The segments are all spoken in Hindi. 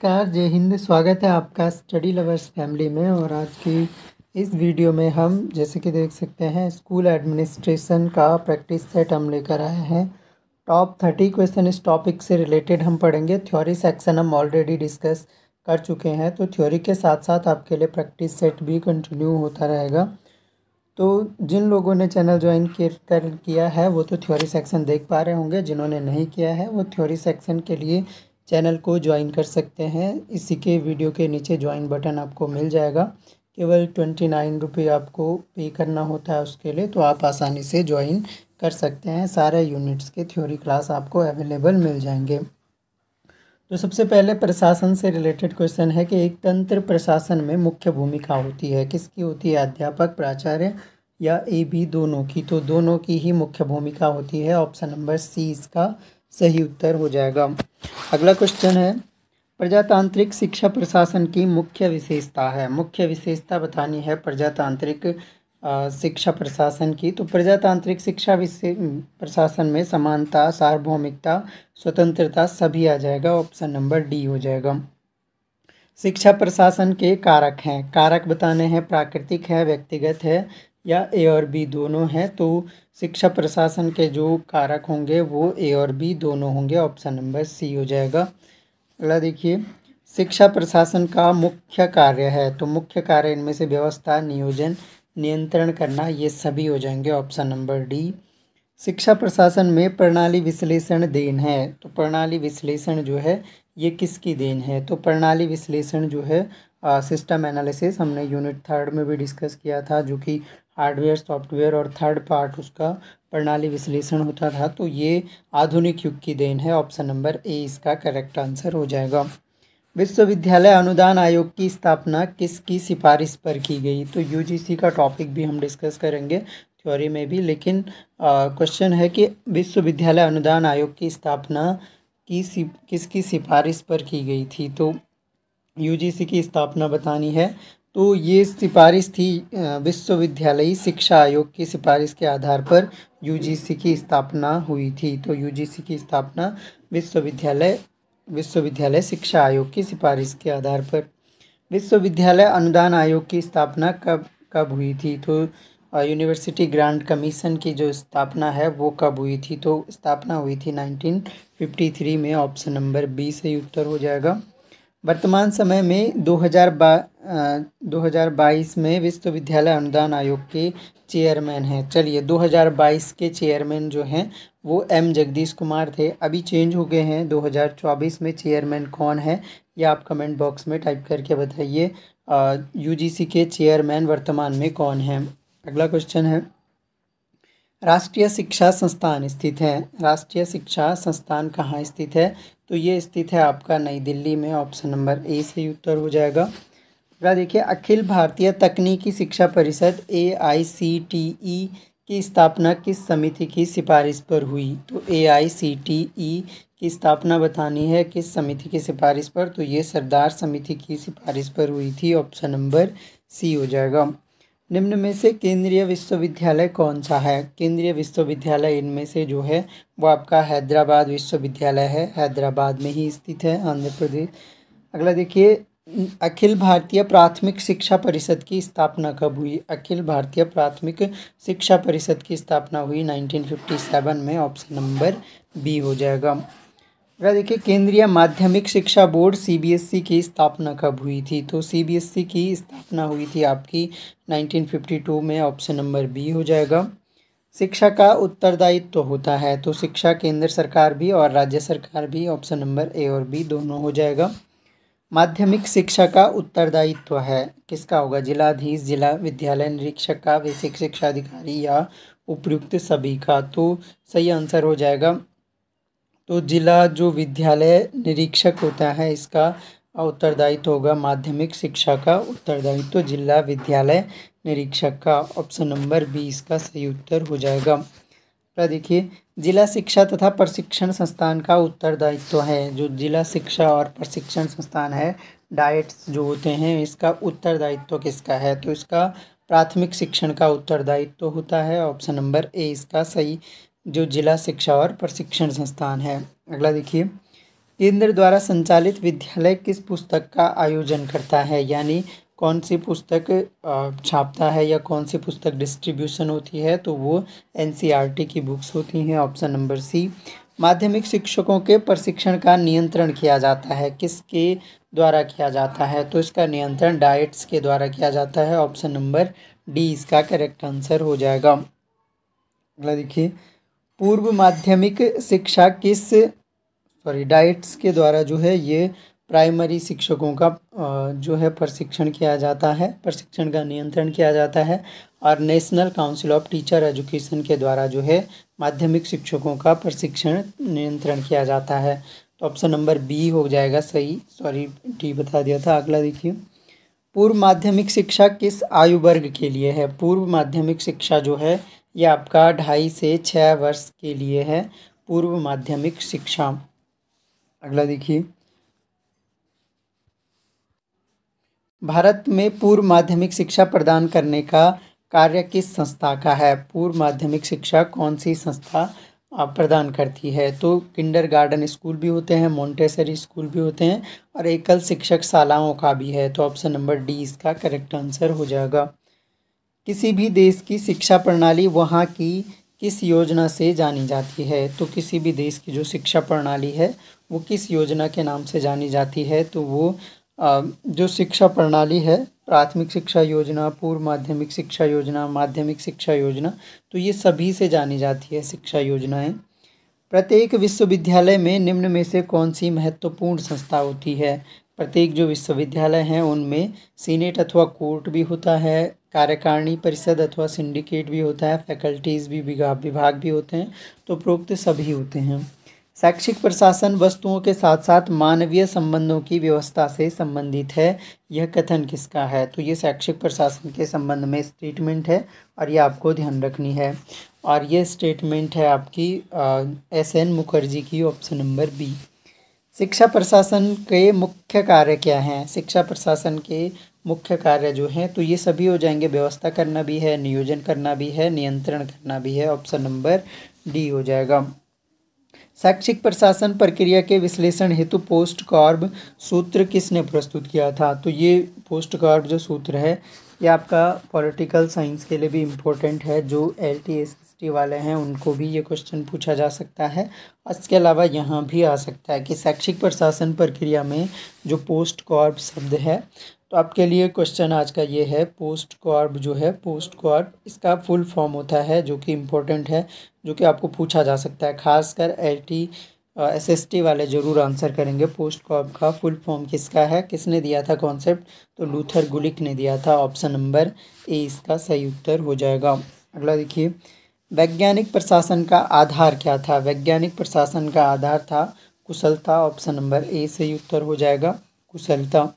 नमस्कार, जय हिंद। स्वागत है आपका स्टडी लवर्स फैमिली में। और आज की इस वीडियो में हम जैसे कि देख सकते हैं स्कूल एडमिनिस्ट्रेशन का प्रैक्टिस सेट हम लेकर आए हैं। टॉप 30 क्वेश्चन इस टॉपिक से रिलेटेड हम पढ़ेंगे। थ्योरी सेक्शन हम ऑलरेडी डिस्कस कर चुके हैं, तो थ्योरी के साथ साथ आपके लिए प्रैक्टिस सेट भी कंटिन्यू होता रहेगा। तो जिन लोगों ने चैनल ज्वाइन किया है वो तो थ्योरी सेक्शन देख पा रहे होंगे, जिन्होंने नहीं किया है वो थ्योरी सेक्शन के लिए चैनल को ज्वाइन कर सकते हैं। इसी के वीडियो के नीचे ज्वाइन बटन आपको मिल जाएगा। केवल 29 रुपये आपको पे करना होता है उसके लिए, तो आप आसानी से ज्वाइन कर सकते हैं। सारे यूनिट्स के थ्योरी क्लास आपको अवेलेबल मिल जाएंगे। तो सबसे पहले प्रशासन से रिलेटेड क्वेश्चन है कि एक तंत्र प्रशासन में मुख्य भूमिका होती है, किसकी होती है? अध्यापक, प्राचार्य या बी दोनों की? तो दोनों की ही मुख्य भूमिका होती है। ऑप्शन नंबर सी इसका सही उत्तर हो जाएगा। अगला क्वेश्चन है, प्रजातांत्रिक शिक्षा प्रशासन की मुख्य विशेषता है। मुख्य विशेषता बतानी है प्रजातांत्रिक शिक्षा प्रशासन की। तो प्रजातांत्रिक शिक्षा प्रशासन में समानता, सार्वभौमिकता, स्वतंत्रता सभी आ जाएगा। ऑप्शन नंबर डी हो जाएगा। शिक्षा प्रशासन के कारक हैं, कारक बताने हैं, प्राकृतिक है, व्यक्तिगत है या ए और बी दोनों हैं। तो शिक्षा प्रशासन के जो कारक होंगे वो ए और बी दोनों होंगे। ऑप्शन नंबर सी हो जाएगा। अगला देखिए, शिक्षा प्रशासन का मुख्य कार्य है। तो मुख्य कार्य इनमें से व्यवस्था, नियोजन, नियंत्रण करना, ये सभी हो जाएंगे। Option number D. शिक्षा प्रशासन में प्रणाली विश्लेषण देन है। तो प्रणाली विश्लेषण जो है ये किसकी देन है? तो प्रणाली विश्लेषण जो है सिस्टम एनालिसिस हमने यूनिट 3 में भी डिस्कस किया था, जो कि हार्डवेयर, सॉफ्टवेयर और थर्ड पार्ट उसका प्रणाली विश्लेषण होता था। तो ये आधुनिक युग की देन है। ऑप्शन नंबर ए इसका करेक्ट आंसर हो जाएगा। विश्वविद्यालय अनुदान आयोग की स्थापना किसकी सिफारिश पर की गई? तो यूजीसी का टॉपिक भी हम डिस्कस करेंगे थ्योरी में भी, लेकिन क्वेश्चन है कि विश्वविद्यालय अनुदान आयोग की स्थापना किसकी सिफारिश पर की गई थी? तो यूजीसी की स्थापना बतानी है। तो ये सिफारिश थी विश्वविद्यालयी शिक्षा आयोग की सिफारिश के आधार पर यूजीसी की स्थापना हुई थी। तो यूजीसी की स्थापना विश्वविद्यालय शिक्षा आयोग की सिफारिश के आधार पर। विश्वविद्यालय अनुदान आयोग की स्थापना कब हुई थी? तो यूनिवर्सिटी ग्रांट कमीशन की जो स्थापना है वो कब हुई थी? तो स्थापना हुई थी 1953 में। ऑप्शन नंबर बी सही उत्तर हो जाएगा। वर्तमान समय में 2022 में विश्वविद्यालय अनुदान आयोग के चेयरमैन हैं। चलिए, 2022 के चेयरमैन जो हैं वो एम जगदीश कुमार थे। अभी चेंज हो गए हैं। 2024 में चेयरमैन कौन है ये आप कमेंट बॉक्स में टाइप करके बताइए। यूजीसी के चेयरमैन वर्तमान में कौन है? अगला क्वेश्चन है, राष्ट्रीय शिक्षा संस्थान स्थित है। राष्ट्रीय शिक्षा संस्थान कहाँ स्थित है? तो ये स्थित है आपका नई दिल्ली में। ऑप्शन नंबर ए सही उत्तर हो जाएगा। अगला देखिए, अखिल भारतीय तकनीकी शिक्षा परिषद AICTE की स्थापना किस समिति की सिफारिश पर हुई? तो AICTE की स्थापना बतानी है किस समिति की सिफारिश पर? तो ये सरदार समिति की सिफारिश पर हुई थी। ऑप्शन नंबर सी हो जाएगा। निम्न में से केंद्रीय विश्वविद्यालय कौन सा है? केंद्रीय विश्वविद्यालय इनमें से जो है वो आपका हैदराबाद विश्वविद्यालय है। हैदराबाद में ही स्थित है, आंध्र प्रदेश। अगला देखिए, अखिल भारतीय प्राथमिक शिक्षा परिषद की स्थापना कब हुई? अखिल भारतीय प्राथमिक शिक्षा परिषद की स्थापना हुई 1957 में। ऑप्शन नंबर बी हो जाएगा। अगला देखिए, केंद्रीय माध्यमिक शिक्षा बोर्ड CBSE की स्थापना कब हुई थी? तो CBSE की स्थापना हुई थी आपकी 1952 में। ऑप्शन नंबर बी हो जाएगा। शिक्षा का उत्तरदायित्व होता है। तो शिक्षा केंद्र सरकार भी और राज्य सरकार भी। ऑप्शन नंबर ए और बी दोनों हो जाएगा। माध्यमिक शिक्षा का उत्तरदायित्व है किसका होगा? जिलाधीश, जिला विद्यालय निरीक्षक का, बेसिक शिक्षा अधिकारी या उपयुक्त सभी का? तो सही आंसर हो जाएगा। तो जिला जो विद्यालय निरीक्षक होता है इसका उत्तरदायित्व होगा माध्यमिक शिक्षा का उत्तरदायित्व जिला विद्यालय निरीक्षक का। ऑप्शन नंबर बी इसका सही उत्तर हो जाएगा। तो देखिए, जिला शिक्षा तथा प्रशिक्षण संस्थान का उत्तरदायित्व है, जो जिला शिक्षा और प्रशिक्षण संस्थान है, डाइट्स जो होते हैं, इसका उत्तरदायित्व किसका है? तो इसका प्राथमिक शिक्षण का उत्तरदायित्व होता है। ऑप्शन नंबर ए इसका सही, जो जिला शिक्षा और प्रशिक्षण संस्थान है। अगला देखिए, केंद्र द्वारा संचालित विद्यालय किस पुस्तक का आयोजन करता है, यानी कौन सी पुस्तक छापता है या कौन सी पुस्तक डिस्ट्रीब्यूशन होती है, तो वो एनसीईआरटी की बुक्स होती हैं। Option number C. माध्यमिक शिक्षकों के प्रशिक्षण का नियंत्रण किया जाता है, किसके द्वारा किया जाता है, तो इसका नियंत्रण डाइट्स के द्वारा किया जाता है। ऑप्शन नंबर डी इसका करेक्ट आंसर हो जाएगा। अगला देखिए, पूर्व माध्यमिक शिक्षा किस डाइट्स के द्वारा जो है ये प्राइमरी शिक्षकों का जो है प्रशिक्षण किया जाता है, प्रशिक्षण का नियंत्रण किया जाता है। और national council of teacher education के द्वारा जो है माध्यमिक शिक्षकों का प्रशिक्षण नियंत्रण किया जाता है। तो ऑप्शन नंबर बी हो जाएगा सही, डी बता दिया था। अगला देखिए, पूर्व माध्यमिक शिक्षा किस आयु वर्ग के लिए है। पूर्व माध्यमिक शिक्षा जो है ये आपका 2.5 से 6 वर्ष के लिए है, पूर्व माध्यमिक शिक्षा। अगला देखिए, भारत में पूर्व माध्यमिक शिक्षा प्रदान करने का कार्य किस संस्था का है। पूर्व माध्यमिक शिक्षा कौन सी संस्था प्रदान करती है, तो किंडरगार्टन स्कूल भी होते हैं, मोंटेसरी स्कूल भी होते हैं और एकल शिक्षक शालाओं का भी है। तो ऑप्शन नंबर डी इसका करेक्ट आंसर हो जाएगा। किसी भी देश की शिक्षा प्रणाली वहाँ की किस योजना से जानी जाती है, तो किसी भी देश की जो शिक्षा प्रणाली है वो किस योजना के नाम से जानी जाती है, तो वो जो शिक्षा प्रणाली है, प्राथमिक शिक्षा योजना, पूर्व माध्यमिक शिक्षा योजना, माध्यमिक शिक्षा योजना, तो ये सभी से जानी जाती है शिक्षा योजनाएं। प्रत्येक विश्वविद्यालय में निम्न में से कौन सी महत्वपूर्ण संस्था होती है। प्रत्येक जो विश्वविद्यालय हैं उनमें सीनेट अथवा कोर्ट भी होता है, कार्यकारिणी परिषद अथवा सिंडिकेट भी होता है, फैकल्टीज़ भी विभाग भी होते हैं, तो उपरोक्त सभी होते हैं। शैक्षिक प्रशासन वस्तुओं के साथ साथ मानवीय संबंधों की व्यवस्था से संबंधित है, यह कथन किसका है, तो ये शैक्षिक प्रशासन के संबंध में स्टेटमेंट है और ये आपको ध्यान रखनी है। और ये स्टेटमेंट है आपकी एस.एन. मुखर्जी की। Option number B. शिक्षा प्रशासन के मुख्य कार्य क्या हैं। शिक्षा प्रशासन के मुख्य कार्य जो हैं तो ये सभी हो जाएंगे, व्यवस्था करना भी है, नियोजन करना भी है, नियंत्रण करना भी है। ऑप्शन नंबर डी हो जाएगा। शैक्षिक प्रशासन प्रक्रिया के विश्लेषण हेतु पोस्ट कॉर्ब सूत्र किसने प्रस्तुत किया था, तो ये पोस्ट कॉर्ब जो सूत्र है ये आपका पॉलिटिकल साइंस के लिए भी इम्पोर्टेंट है, जो LTSST वाले हैं उनको भी ये क्वेश्चन पूछा जा सकता है। इसके अलावा यहाँ भी आ सकता है कि शैक्षिक प्रशासन प्रक्रिया में जो पोस्ट कॉर्ब शब्द है, तो आपके लिए क्वेश्चन आज का ये है, पोस्ट कॉर्ब जो है, पोस्ट कॉर्ब इसका फुल फॉर्म होता है जो कि इम्पोर्टेंट है, जो कि आपको पूछा जा सकता है। खासकर LTSST वाले ज़रूर आंसर करेंगे। पोस्ट कॉर्ब का फुल फॉर्म किसका है, किसने दिया था कॉन्सेप्ट, तो लूथर गुलिक ने दिया था। ऑप्शन नंबर ए इसका सही उत्तर हो जाएगा। अगला देखिए, वैज्ञानिक प्रशासन का आधार क्या था। वैज्ञानिक प्रशासन का आधार था कुशलता। ऑप्शन नंबर ए सही उत्तर हो जाएगा, कुशलता।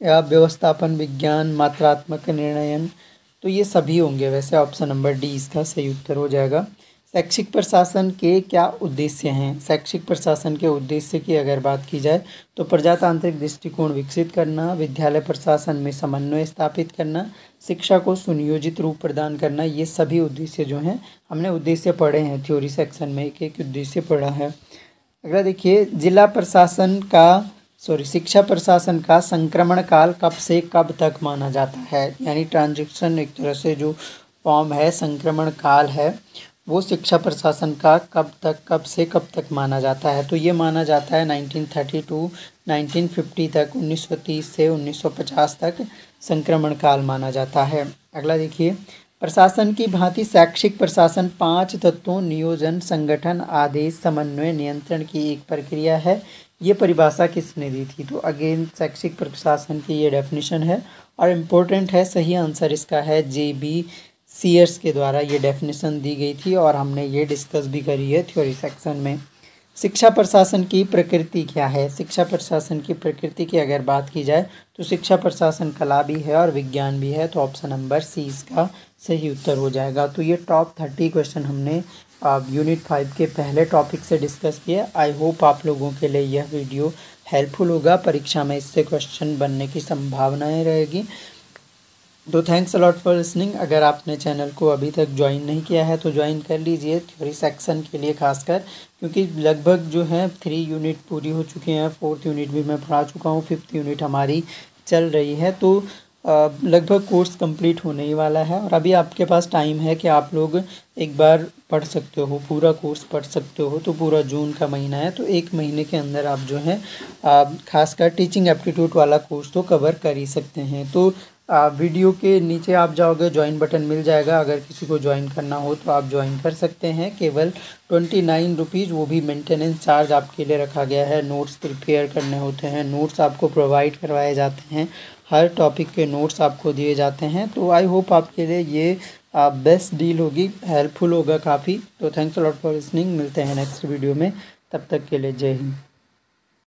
या व्यवस्थापन विज्ञान, मात्रात्मक निर्णयन, तो ये सभी होंगे वैसे। ऑप्शन नंबर डी इसका सही उत्तर हो जाएगा। शैक्षिक प्रशासन के क्या उद्देश्य हैं। शैक्षिक प्रशासन के उद्देश्य की अगर बात की जाए तो प्रजातांत्रिक दृष्टिकोण विकसित करना, विद्यालय प्रशासन में समन्वय स्थापित करना, शिक्षा को सुनियोजित रूप प्रदान करना, ये सभी उद्देश्य जो हैं हमने उद्देश्य पढ़े हैं थ्योरी सेक्शन में, एक एक उद्देश्य पढ़ा है। अगला देखिए, शिक्षा प्रशासन का संक्रमण काल कब से कब तक माना जाता है, यानी ट्रांजिशन एक तरह से जो फॉर्म है, संक्रमण काल है, वो शिक्षा प्रशासन का कब से कब तक माना जाता है, तो ये माना जाता है 1932 1950 तक, 1930 से 1950 तक संक्रमण काल माना जाता है। अगला देखिए, प्रशासन की भांति शैक्षिक प्रशासन 5 तत्वों नियोजन, संगठन, आदेश, समन्वय, नियंत्रण की एक प्रक्रिया है, ये परिभाषा किसने दी थी, तो अगेन शैक्षिक प्रशासन की ये डेफिनेशन है और इम्पोर्टेंट है। सही आंसर इसका है JB सीयर्स के द्वारा ये डेफिनेशन दी गई थी और हमने ये डिस्कस भी करी है थ्योरी सेक्शन में। शिक्षा प्रशासन की प्रकृति क्या है। शिक्षा प्रशासन की प्रकृति की अगर बात की जाए तो शिक्षा प्रशासन कला भी है और विज्ञान भी है, तो ऑप्शन नंबर सी इसका सही उत्तर हो जाएगा। तो ये टॉप 30 क्वेश्चन हमने यूनिट 5 के पहले टॉपिक से डिस्कस किया। आई होप आप लोगों के लिए यह वीडियो हेल्पफुल होगा। परीक्षा में इससे क्वेश्चन बनने की संभावनाएं रहेगी। तो थैंक्स अलॉट फॉर लिसनिंग। अगर आपने चैनल को अभी तक ज्वाइन नहीं किया है तो ज्वाइन कर लीजिए, थ्योरी सेक्शन के लिए खासकर, क्योंकि लगभग जो है 3 यूनिट पूरी हो चुकी हैं, 4th यूनिट भी मैं पढ़ा चुका हूँ, 5th यूनिट हमारी चल रही है। तो लगभग कोर्स कंप्लीट होने ही वाला है और अभी आपके पास टाइम है कि आप लोग एक बार पढ़ सकते हो, पूरा कोर्स पढ़ सकते हो। तो पूरा जून का महीना है, तो 1 महीने के अंदर आप जो है खासकर टीचिंग एप्टीट्यूड वाला कोर्स तो कवर कर ही सकते हैं। तो वीडियो के नीचे आप जाओगे, ज्वाइन बटन मिल जाएगा, अगर किसी को ज्वाइन करना हो तो आप ज्वाइन कर सकते हैं। केवल 29 रुपीज़, वो भी मेंटेनेंस चार्ज आपके लिए रखा गया है। नोट्स प्रिपेयर करने होते हैं, नोट्स आपको प्रोवाइड करवाए जाते हैं, हर टॉपिक के नोट्स आपको दिए जाते हैं। तो आई होप आपके लिए ये बेस्ट डील होगी, हेल्पफुल होगा काफ़ी। तो thanks a lot for listening, मिलते हैं नेक्स्ट वीडियो में, तब तक के लिए जय हिंद।